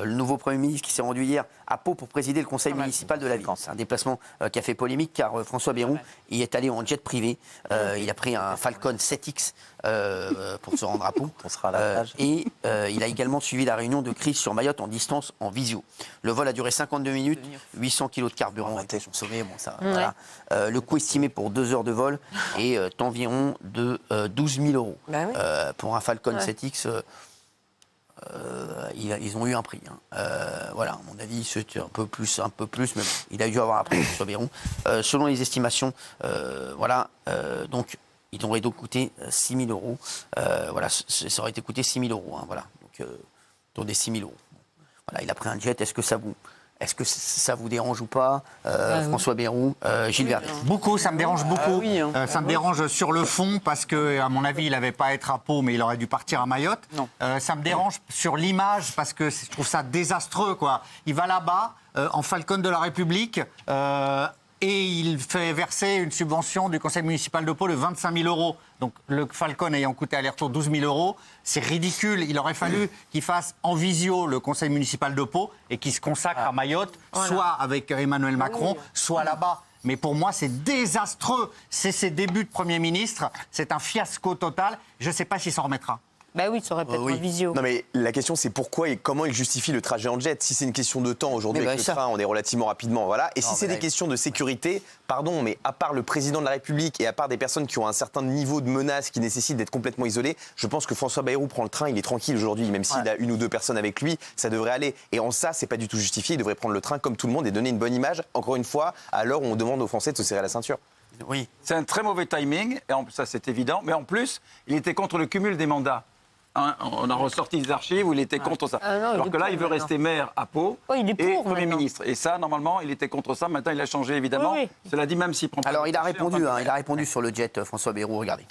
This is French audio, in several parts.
le nouveau Premier ministre qui s'est rendu hier à Pau pour présider le conseil municipal de la ville. C'est un déplacement qui a fait polémique car François Bayrou y est allé en jet privé. Il a pris un Falcon 7X pour se rendre à Pau. On sera à la plage. Et il a également suivi la réunion de crise sur Mayotte en distance, en visio. Le vol a duré 52 minutes, 800 kg de carburant ont été consommés. Bon, ça, voilà. Le coût estimé pour 2 heures de vol est d'environ de 12 000 euros. Bah oui. Pour un Falcon 7X, ils ont eu un prix. Voilà, à mon avis, c'était un peu plus, mais bon, il a dû avoir un prix sur Bayrou. Selon les estimations, donc, il aurait donc coûté 6 000 euros. Voilà, ça aurait été coûté 6 000 euros. Voilà, donc, autour des 6 000 euros. Voilà, il a pris un jet. Est-ce que ça vous dérange ou pas, François Bayrou, Gilles Verdet? Beaucoup, ça me dérange beaucoup. oui, hein. Ça me dérange sur le fond parce que, à mon avis, il n'avait pas à être à Pau, mais il aurait dû partir à Mayotte. Non. Ça me dérange sur l'image parce que je trouve ça désastreux, quoi. Il va là-bas en Falcon de la République. Et il fait verser une subvention du conseil municipal de Pau de 25 000 euros. Donc le Falcon ayant coûté aller-retour 12 000 euros, c'est ridicule. Il aurait fallu qu'il fasse en visio le conseil municipal de Pau et qu'il se consacre à Mayotte, soit avec Emmanuel Macron, soit là-bas. Mais pour moi, c'est désastreux. C'est ses débuts de Premier ministre. C'est un fiasco total. Je ne sais pas s'il s'en remettra. Bah oui, ça aurait peut-être en visio. Non mais la question c'est pourquoi et comment il justifie le trajet en jet. Si c'est une question de temps aujourd'hui avec le train, on est relativement rapidement, voilà. Et si c'est des questions de sécurité, pardon, mais à part le président de la République et à part des personnes qui ont un certain niveau de menace qui nécessitent d'être complètement isolées, je pense que François Bayrou prend le train, il est tranquille aujourd'hui, même s'il a une ou deux personnes avec lui, ça devrait aller. Et en ça, c'est pas du tout justifié. Il devrait prendre le train comme tout le monde et donner une bonne image. Encore une fois, à l'heure où on demande aux Français de se serrer la ceinture. Oui. C'est un très mauvais timing, et ça c'est évident. Mais en plus, il était contre le cumul des mandats. On a ressorti des archives où il était contre ça. Alors que là, il veut rester maire à Pau et Premier ministre. Et ça, normalement, il était contre ça. Maintenant, il a changé, évidemment. Cela dit, même s'il prend pas... Alors, il a répondu sur le jet, François Bayrou, regardez.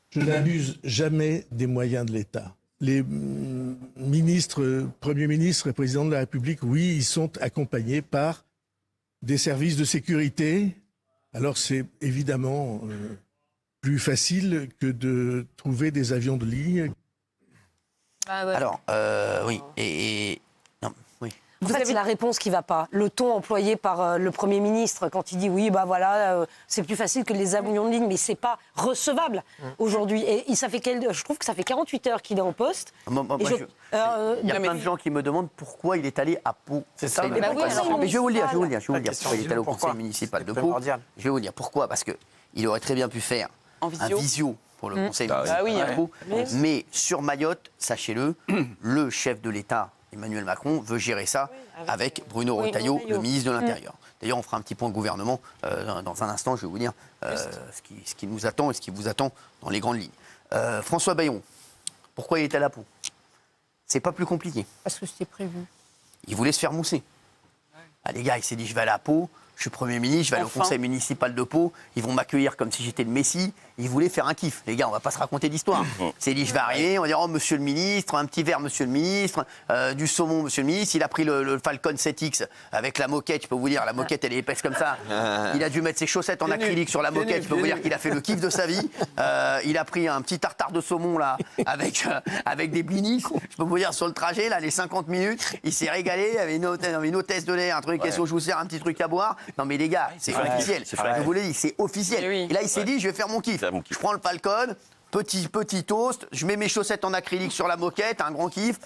Je n'abuse jamais des moyens de l'État. Les ministres, Premier ministre et Président de la République, oui, ils sont accompagnés par des services de sécurité. Alors, c'est évidemment... plus facile que de trouver des avions de ligne. Alors, oui. Non, oui. En fait, c'est la réponse qui ne va pas. Le ton employé par le Premier ministre quand il dit oui, bah voilà, c'est plus facile que les avions de ligne, mais c'est pas recevable aujourd'hui. Et je trouve que ça fait 48 heures qu'il est en poste. Il y a plein de gens qui me demandent pourquoi il est allé à Pau. C'est ça. Mais je vais vous le dire. Pourquoi il est allé au conseil municipal de Pau. Je vais vous le dire pourquoi. Parce qu'il aurait très bien pu faire un visio pour le conseil municipal de Pau. Mais sur Mayotte, sachez-le, le chef de l'État, Emmanuel Macron, veut gérer ça avec Bruno Retailleau, le ministre de l'Intérieur. D'ailleurs, on fera un petit point gouvernement dans un instant, je vais vous dire ce qui nous attend et ce qui vous attend dans les grandes lignes. François Bayrou, pourquoi il est allé à Pau? C'est pas plus compliqué. Parce que c'était prévu. Il voulait se faire mousser. Ah, les gars, il s'est dit, je vais aller à Pau, je suis Premier ministre, je vais aller au conseil municipal de Pau, ils vont m'accueillir comme si j'étais le Messie. Il voulait faire un kiff. Les gars, on va pas se raconter d'histoire. C'est dit, je vais arriver, on va dire, oh, monsieur le ministre, un petit verre, monsieur le ministre, du saumon, monsieur le ministre. Il a pris le Falcon 7X avec la moquette, je peux vous dire, la moquette, elle est épaisse comme ça. Il a dû mettre ses chaussettes en acrylique sur la moquette, je peux vous dire qu'il a fait le kiff de sa vie. Il a pris un petit tartare de saumon, là, avec des blinis. Je peux vous dire, sur le trajet, là, les 50 minutes, il s'est régalé, il y avait une hôtesse de l'air, un truc, qu'est-ce que je vous sers, un petit truc à boire. Non, mais les gars, c'est officiel. Je vous l'ai dit, c'est officiel. Et là, il s'est dit, je vais faire mon kiff. Je prends le Falcon, petit toast, je mets mes chaussettes en acrylique sur la moquette, un grand kiff,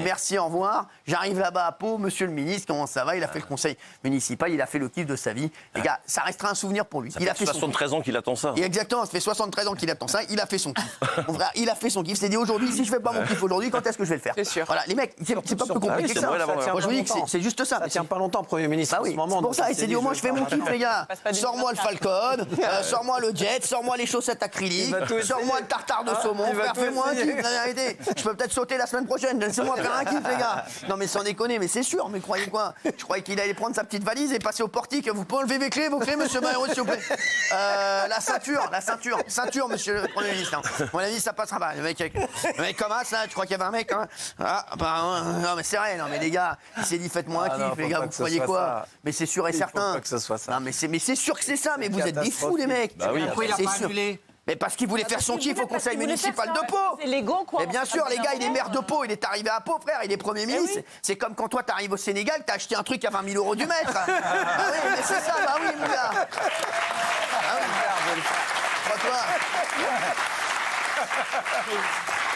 merci, au revoir. J'arrive là-bas à Pau, monsieur le ministre, comment ça va? Il a fait le conseil municipal, il a fait le kiff de sa vie. Les gars, ça restera un souvenir pour lui. Ça fait 73 ans qu'il attend ça. Et exactement, ça fait 73 ans qu'il attend ça, il a fait son kiff. Mon frère, il a fait son kiff, c'est dit aujourd'hui, si je fais pas mon kiff aujourd'hui, quand est-ce que je vais le faire? C'est sûr. Voilà, les mecs, c'est pas plus compliqué que ça. Moi, je vous dis que c'est juste ça. Ça tient pas longtemps, Premier ministre, en ce moment. C'est pour ça, il s'est dit, au moins, je fais mon kiff, les gars. Sors-moi le Falcon, sors-moi le jet, sors-moi les chaussettes acryliques, sors-moi le tartare de saumon, frère, fais-moi un kiff, la vérité. Je peux peut-être sauter la semaine prochaine, laissez-moi faire un kiff, les gars. Non, mais sans déconner, mais c'est sûr, mais croyez quoi? Je croyais qu'il allait prendre sa petite valise et passer au portique. Vous pouvez enlever vos clés, monsieur Bayrou, s'il vous plaît. La ceinture, monsieur le Premier ministre. À mon avis, ça passera pas. Le mec comme ça, tu crois qu'il y avait un mec, hein? Non, mais c'est vrai, non, mais les gars, il s'est dit, faites-moi un kiff, les gars, vous croyez quoi? Mais c'est sûr et certain. Faut pas que ce soit ça. Non, mais c'est sûr que c'est ça, mais vous êtes des fous, les mecs. Pourquoi il n'a pas annulé? Mais parce qu'il voulait faire son kiff au conseil municipal de Pau. C'est l'ego, quoi. Mais bien sûr, les gars, il est maire de Pau, il est arrivé à Pau, frère, il est Premier ministre. C'est comme quand toi, t'arrives au Sénégal, t'as acheté un truc à 20 000 € du mètre. Ah oui, mais c'est ça, bah oui, mon gars. Ah oui, crois-toi.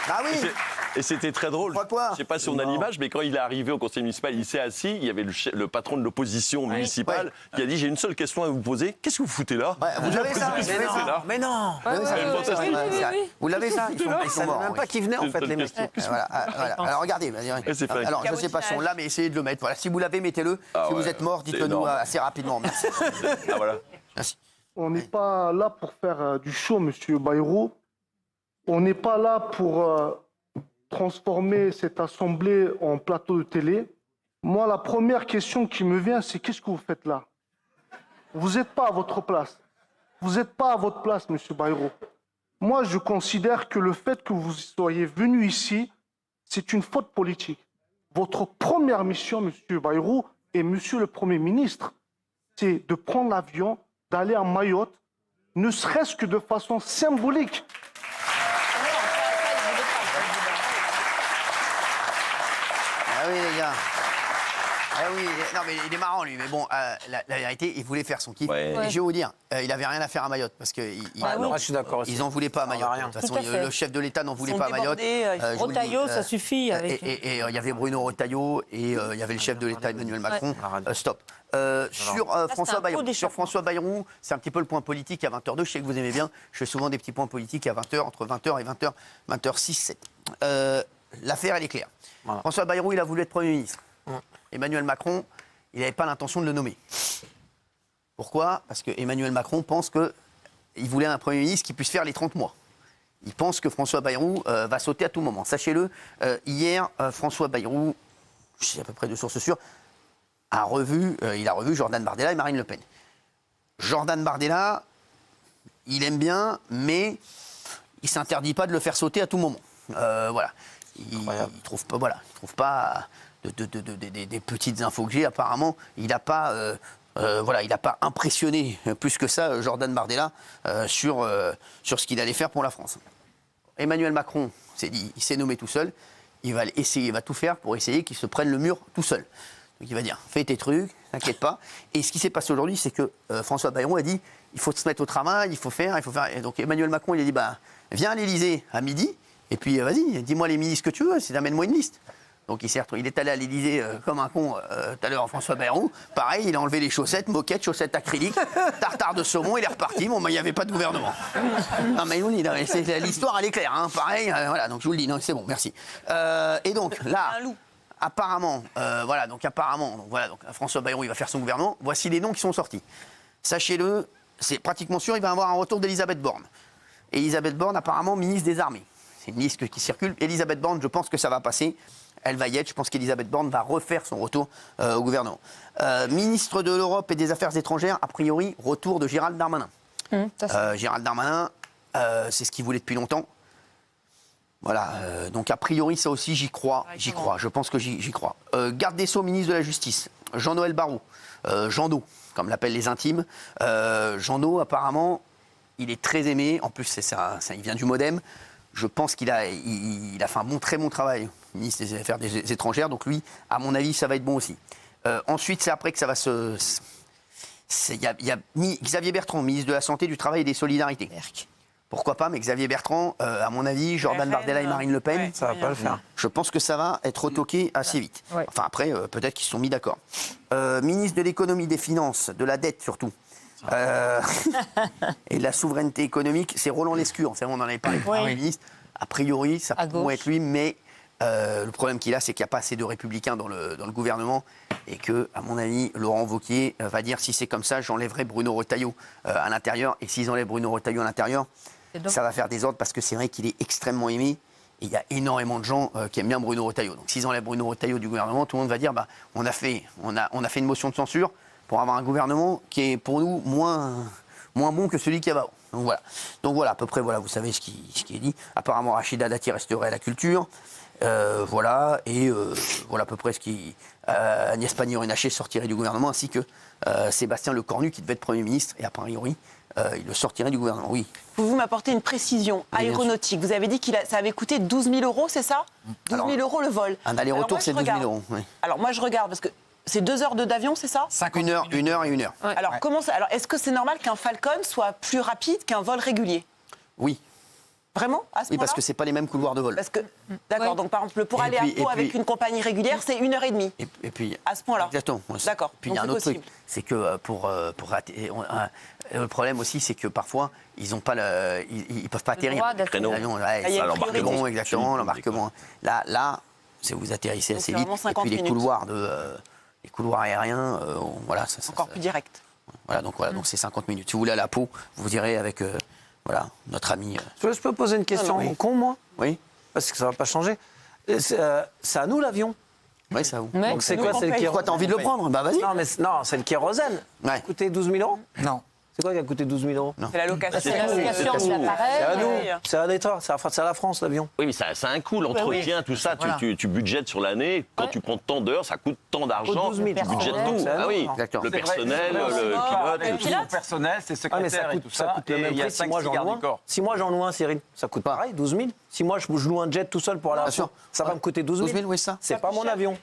Ah oui. Et c'était très drôle. Je ne sais pas si on a l'image, mais quand il est arrivé au conseil municipal, il s'est assis, il y avait le patron de l'opposition municipale qui a dit « J'ai une seule question à vous poser, qu'est-ce que vous foutez là ?» Vous avez ça? Mais non. Vous l'avez ça? Ils sont morts. Même pas qui venait en fait, les mecs. Voilà. Alors regardez. Alors je ne sais pas si on l'a, mais essayez de le mettre. Voilà. Si vous l'avez, mettez-le. Si vous êtes mort, dites-le nous assez rapidement. Merci. Ah voilà. Merci. On n'est pas là pour faire du show, monsieur Bayrou. On n'est pas là pour transformer cette assemblée en plateau de télé. Moi, la première question qui me vient, c'est qu'est-ce que vous faites là? Vous n'êtes pas à votre place. Vous n'êtes pas à votre place, monsieur Bayrou. Moi, je considère que le fait que vous soyez venu ici, c'est une faute politique. Votre première mission, monsieur Bayrou, et monsieur le Premier ministre, c'est de prendre l'avion, d'aller à Mayotte, ne serait-ce que de façon symbolique. Ah oui, les gars. Ah oui, non mais il est marrant lui, mais bon, la vérité, il voulait faire son kiff. Et je vais vous dire, il avait rien à faire à Mayotte parce que je suis d'accord. Ils en voulaient pas à Mayotte. De toute façon, le chef de l'État n'en voulait pas à Mayotte. Retailleau, ça suffit. Et il y avait Bruno Retailleau et il y avait le chef de l'État Emmanuel Macron. Stop. Sur François Bayrou, c'est un petit peu le point politique à 20h02. Je sais que vous aimez bien. Je fais souvent des petits points politiques à 20h, entre 20h et 20h06, 7. L'affaire, elle est claire. Voilà. François Bayrou, il a voulu être Premier ministre. Emmanuel Macron, il n'avait pas l'intention de le nommer. Pourquoi? Parce que Emmanuel Macron pense qu'il voulait un Premier ministre qui puisse faire les 30 mois. Il pense que François Bayrou va sauter à tout moment. Sachez-le, hier, François Bayrou, je sais à peu près de sources sûres, il a revu Jordan Bardella et Marine Le Pen. Jordan Bardella, il aime bien, mais il ne s'interdit pas de le faire sauter à tout moment. Voilà. Il ne trouve pas des petites infos que j'ai. Apparemment, il n'a pas impressionné plus que ça Jordan Bardella sur ce qu'il allait faire pour la France. Emmanuel Macron s'est dit, il s'est nommé tout seul. Il va tout faire pour essayer qu'il se prenne le mur tout seul. Donc il va dire, fais tes trucs, t'inquiète pas. Et ce qui s'est passé aujourd'hui, c'est que François Bayrou a dit, il faut se mettre au travail, il faut faire. Et donc Emmanuel Macron, il a dit, viens à l'Élysée à midi. Et puis, vas-y, dis-moi les ministres que tu veux, amène-moi une liste. Donc, il est allé à l'Élysée comme un con tout à l'heure, François Bayrou. Pareil, il a enlevé les chaussettes, moquettes, chaussettes acryliques, tartare de saumon, il est reparti. Bon, il n'y avait pas de gouvernement. Non, mais je vous le dis, l'histoire, elle est claire. Hein, pareil, voilà, donc je vous le dis, non, c'est bon, merci. Et donc, là, apparemment, François Bayrou, il va faire son gouvernement. Voici les noms qui sont sortis. Sachez-le, c'est pratiquement sûr, il va avoir un retour d'Elisabeth Borne. Et Elisabeth Borne, apparemment, ministre des Armées. C'est une liste qui circule. Elisabeth Borne, je pense que ça va passer. Elle va y être. Je pense qu'Elisabeth Borne va refaire son retour au gouvernement. Ministre de l'Europe et des Affaires étrangères, a priori, retour de Gérald Darmanin. Gérald Darmanin, c'est ce qu'il voulait depuis longtemps. Voilà. Donc, a priori, ça aussi, j'y crois. J'y crois. Je pense que j'y crois. Garde des Sceaux, ministre de la Justice, Jean-Noël Barrot. Jean-No, comme l'appellent les intimes. Jean-No, apparemment, il est très aimé. En plus, il vient du Modem. Je pense qu'il a fait un très bon travail, ministre des Affaires étrangères. Donc lui, à mon avis, ça va être bon aussi. Ensuite, c'est après que ça va il y a Xavier Bertrand, ministre de la Santé, du Travail et des Solidarités. Pourquoi pas, mais Xavier Bertrand, à mon avis, Jordan Bardella et Marine Le Pen, ça va pas le faire. Je pense que ça va être retoqué assez vite. Enfin après, peut-être qu'ils se sont mis d'accord. Ministre de l'économie, des finances, de la dette surtout. Et de la souveraineté économique, c'est Roland Lescure. On en avait parlé avec le ministre. A priori, ça pourrait être lui, mais le problème qu'il a, c'est qu'il n'y a pas assez de républicains dans le gouvernement et que, à mon avis, Laurent Wauquiez va dire si c'est comme ça, j'enlèverai Bruno Retailleau à l'intérieur. Et s'ils enlèvent Bruno Retailleau à l'intérieur, ça va faire des ordres parce que c'est vrai qu'il est extrêmement aimé. Et il y a énormément de gens qui aiment bien Bruno Retailleau. Donc s'ils enlèvent Bruno Retailleau du gouvernement, tout le monde va dire on a fait une motion de censure pour avoir un gouvernement qui est pour nous moins bon que celui qui est avant. Donc voilà, à peu près, vous savez ce qui est dit. Apparemment, Rachida Dati resterait à la culture. Voilà, et voilà à peu près ce qui... Agnès Pannier-Runacher sortirait du gouvernement, ainsi que Sébastien Lecornu, qui devait être Premier ministre, et a priori, il le sortirait du gouvernement, oui. Vous m'apportez une précision aéronautique. Vous avez dit que ça avait coûté 12 000 €, c'est ça 12 000 € le vol. Un aller-retour, c'est 12 000 €. Oui. Alors moi, je regarde, parce que c'est 2 heures d'avion, c'est ça 1 heure et 1 heure. Ouais. Alors, est-ce que c'est normal qu'un Falcon soit plus rapide qu'un vol régulier? Oui. Vraiment à ce Oui, parce que c'est pas les mêmes couloirs de vol. D'accord, donc par exemple, pour aller à Pau avec une compagnie régulière, c'est 1 heure et demie. Et puis, à ce point-là. Exactement. D'accord. Puis il y a un autre truc, c'est que le problème aussi, c'est que parfois ils ont pas ils peuvent pas atterrir. L'embarquement. Exactement, l'embarquement. Là, si vous atterrissez assez vite, et puis les couloirs aériens, voilà, encore plus direct. Voilà, donc c'est 50 minutes. Si vous voulez aller à Pau, vous irez avec notre ami. Je peux poser une question con, moi? Oui. Parce que ça va pas changer. C'est à nous l'avion. Oui, c'est à vous. Donc c'est quoi? C'est le kérosène. Pourquoi t'as envie de le prendre? Bah vas-y. Non, c'est le kérosène. Ça a coûté 12 000 €? Non. C'est quoi qui a coûté 12 000 €? C'est la location. C'est la location de l'appareil. C'est à nous. C'est à l'État. C'est à la France, l'avion. Oui, mais ça a un coût, l'entretien, tout ça. Voilà. Tu budgètes sur l'année. Quand tu prends tant d'heures, ça coûte tant d'argent. Tu budgètes tout. Ah oui, le personnel, le pilote. Le personnel, c'est secrétaire et tout ça. coûte le même prix si moi j'en loue un. Si moi j'en loue un, Cyril, ça coûte pareil, 12 000. Si moi je loue un jet tout seul pour aller à Pau, ça va me coûter 12 000. 12 000, oui, ça. C'est pas mon avion.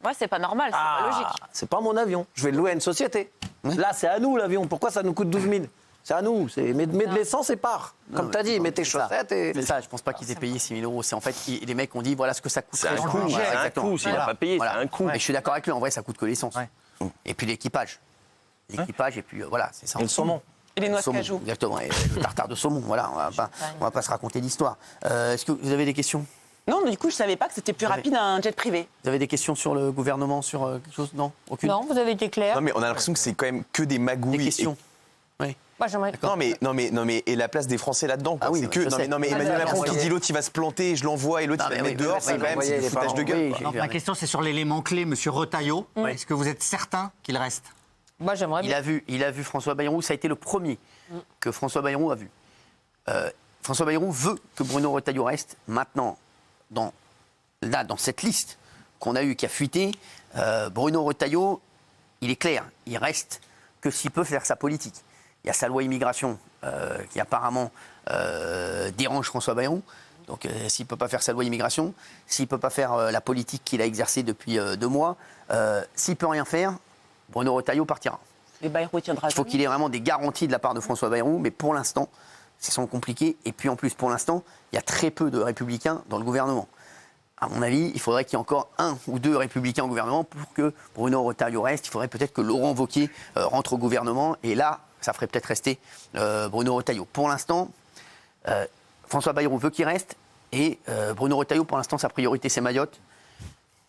Ouais, c'est pas normal, c'est pas logique. C'est pas mon avion. Je vais le louer à une société. Là, c'est à nous l'avion. Pourquoi ça nous coûte 12 000? C'est à nous. Mets de l'essence et pars. Comme tu as dit, mets tes chaussettes et... Mais ça, je pense pas qu'ils aient payé 6 000 €. C'est en fait, les mecs ont dit, voilà ce que ça coûte. C'est un coût. C'est un coût. S'il n'a pas payé, c'est un coût. Et je suis d'accord avec lui, en vrai, ça coûte que l'essence. Et puis l'équipage. L'équipage, et puis voilà, c'est ça. Et le saumon. Et les noix de cajou. Exactement, et le tartare de saumon, voilà, on va pas se raconter d'histoire. Est-ce que vous avez des questions? Non, du coup, je savais pas que c'était plus rapide un jet privé. Vous avez des questions sur le gouvernement, sur quelque chose? Non, aucune. Non, vous avez été clair. Non, mais on a l'impression que c'est quand même que des magouilles. Des questions. Oui. Moi, j'aimerais. Non mais et la place des Français là-dedans. Ah oui, c'est que non mais Emmanuel Macron qui dit l'autre il va se planter, je l'envoie et l'autre il va le mettre dehors, c'est quand même du foutage de gueule. Ma question, c'est sur l'élément clé, M. Retailleau. Est-ce que vous êtes certain qu'il reste? Moi, j'aimerais bien. Il a vu François Bayrou, ça a été le premier que François Bayrou a vu. François Bayrou veut que Bruno Retailleau reste. Maintenant, dans cette liste qu'on a eue, qui a fuité, Bruno Retailleau, il est clair, il reste que s'il peut faire sa politique. Il y a sa loi immigration qui apparemment dérange François Bayrou. Donc s'il ne peut pas faire sa loi immigration, s'il ne peut pas faire la politique qu'il a exercée depuis 2 mois, s'il ne peut rien faire, Bruno Retailleau partira. Et Bayrou tiendra. Il faut qu'il ait vraiment des garanties de la part de François Bayrou, mais pour l'instant, c'est sans compliqué. Et puis en plus, pour l'instant, il y a très peu de républicains dans le gouvernement. À mon avis, il faudrait qu'il y ait encore 1 ou 2 républicains au gouvernement pour que Bruno Retailleau reste. Il faudrait peut-être que Laurent Wauquiez rentre au gouvernement. Et là, ça ferait peut-être rester Bruno Retailleau. Pour l'instant, François Bayrou veut qu'il reste. Et Bruno Retailleau, pour l'instant, sa priorité, c'est Mayotte.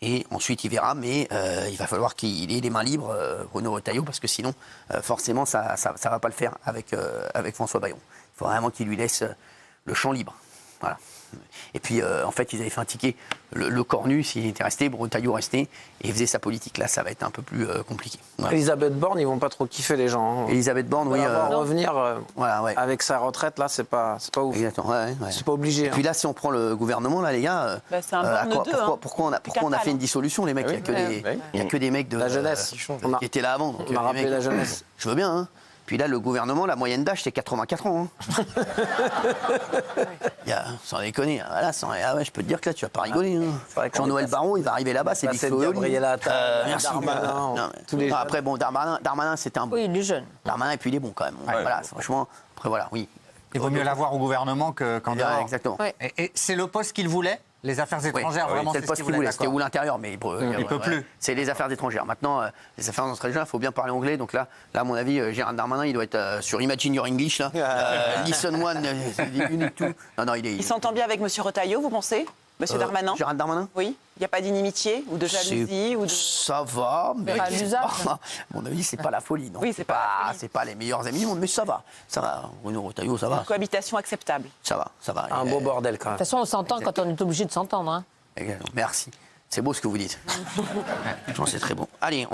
Et ensuite, il verra. Mais il va falloir qu'il ait les mains libres, Bruno Retailleau, parce que sinon, forcément, ça ne va pas le faire avec François Bayrou. Il faut vraiment qu'il lui laisse le champ libre. Voilà. Et puis, en fait, ils avaient fait un ticket. Le Cornu, s'il était resté, Retailleau restait, et il faisait sa politique. Là, ça va être un peu plus compliqué. Voilà. Elisabeth Borne, ils vont pas trop kiffer les gens. Elisabeth Borne, oui. Revenir avec sa retraite, là, c'est pas ouf. Exactement, c'est pas obligé. Et puis là, si on prend le gouvernement, là, les gars, c'est un Borne 2, pourquoi on a fait une dissolution, les mecs? Il n'y a que des mecs de la jeunesse qui étaient là avant. On a rappelé la jeunesse. Je veux bien, hein. Puis là, le gouvernement, la moyenne d'âge, c'est 84 ans. Hein. Sans déconner. Voilà, je peux te dire que là, tu vas pas rigoler. Hein. Jean-Noël Barrot, il va arriver là-bas, c'est Big Flo et Oli. Merci. Après, bon, Darmanin, c'est un bon. Oui, il est jeune. Darmanin, et puis il est bon quand même. Voilà, franchement, après, voilà, oui. Il vaut mieux l'avoir au gouvernement qu'en dehors. Exactement. Et c'est le poste qu'il voulait? Les affaires étrangères, vraiment, c'est le poste qu'il voulait. C'était où l'intérieur, mais il peut plus. C'est les affaires étrangères. Maintenant, les affaires étrangères, il faut bien parler anglais. Donc là, à mon avis, Gérald Darmanin, il doit être sur Imagine Your English. Là. Listen one, unit two. Non, il s'entend bien avec M. Retailleau, vous pensez, M. Darmanin? Gérald Darmanin? Oui. Il n'y a pas d'inimitié ou de jalousie ou de... Ça va, mais à mon avis, c'est pas la folie. Non. Oui, c'est pas les meilleurs amis du monde, mais ça va. Ça va. Bruno Retailleau, ça va. Une cohabitation acceptable. Ça va. Un beau bordel quand même. De toute façon, on s'entend quand on est obligé de s'entendre. Hein. Merci. C'est beau ce que vous dites. C'est très bon. Allez, on va